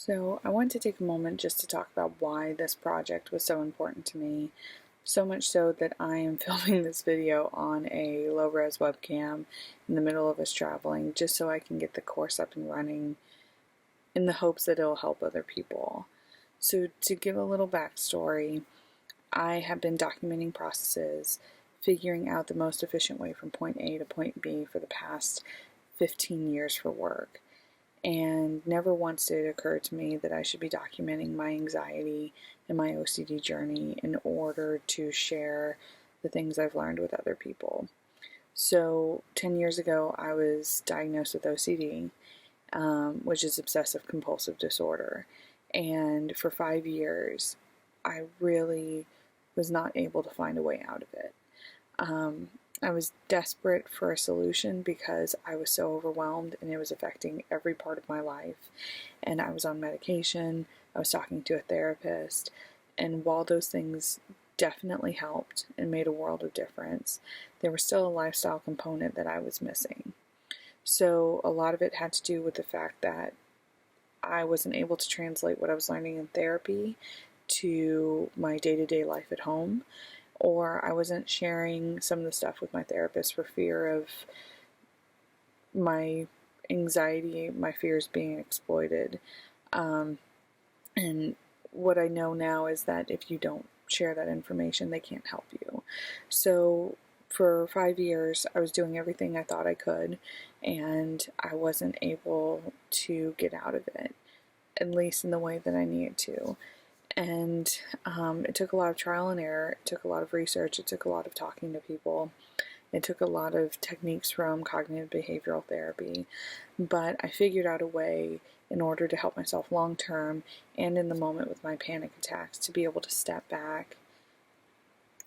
So, I wanted to take a moment just to talk about why this project was so important to me. So much so that I am filming this video on a low res webcam in the middle of us traveling just so I can get the course up and running in the hopes that it'll help other people. So, to give a little backstory, I have been documenting processes, figuring out the most efficient way from point A to point B for the past 15 years for work. And never once did it occur to me that I should be documenting my anxiety and my OCD journey in order to share the things I've learned with other people. So, 10 years ago, I was diagnosed with OCD, which is obsessive compulsive disorder. And for 5 years, I really was not able to find a way out of it. I was desperate for a solution because I was so overwhelmed and it was affecting every part of my life. And I was on medication, I was talking to a therapist, and while those things definitely helped and made a world of difference, there was still a lifestyle component that I was missing. So a lot of it had to do with the fact that I wasn't able to translate what I was learning in therapy to my day-to-day life at home, or I wasn't sharing some of the stuff with my therapist for fear of my anxiety, my fears being exploited. And what I know now is that if you don't share that information, they can't help you. So for 5 years, I was doing everything I thought I could, and I wasn't able to get out of it, at least in the way that I needed to. And it took a lot of trial and error, it took a lot of research, it took a lot of talking to people, it took a lot of techniques from cognitive behavioral therapy, but I figured out a way in order to help myself long term and in the moment with my panic attacks to be able to step back,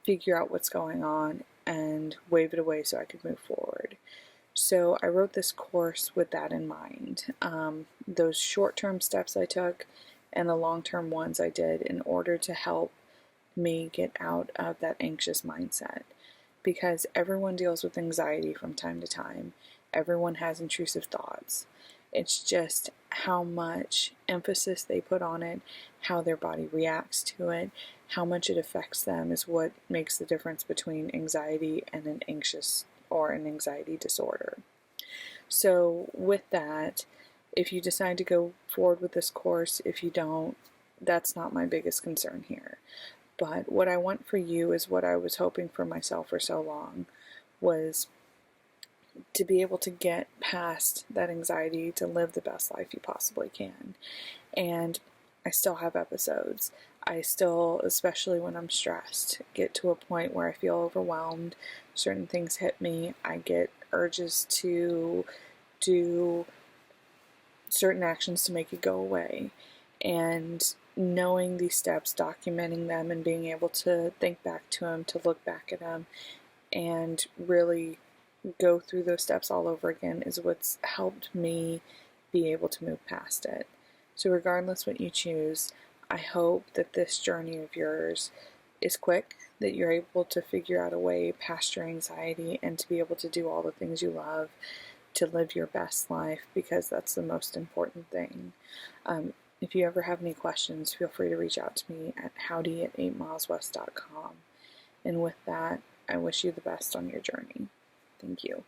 figure out what's going on, and wave it away so I could move forward. So I wrote this course with that in mind. Those short-term steps I took and the long-term ones I did in order to help me get out of that anxious mindset. Because everyone deals with anxiety from time to time. Everyone has intrusive thoughts. It's just how much emphasis they put on it, how their body reacts to it, how much it affects them is what makes the difference between anxiety and an anxious or an anxiety disorder. So with that, if you decide to go forward with this course, if you don't, that's not my biggest concern here. But what I want for you is what I was hoping for myself for so long, was to be able to get past that anxiety, to live the best life you possibly can. And I still have episodes. I still, especially when I'm stressed, get to a point where I feel overwhelmed. Certain things hit me. I get urges to do certain actions to make it go away. And knowing these steps, documenting them, and being able to think back to them, to look back at them, and really go through those steps all over again is what's helped me be able to move past it. So regardless what you choose, I hope that this journey of yours is quick, that you're able to figure out a way past your anxiety and to be able to do all the things you love, to live your best life, because that's the most important thing. If you ever have any questions, feel free to reach out to me at howdy@8mileswest.com. And with that, I wish you the best on your journey. Thank you.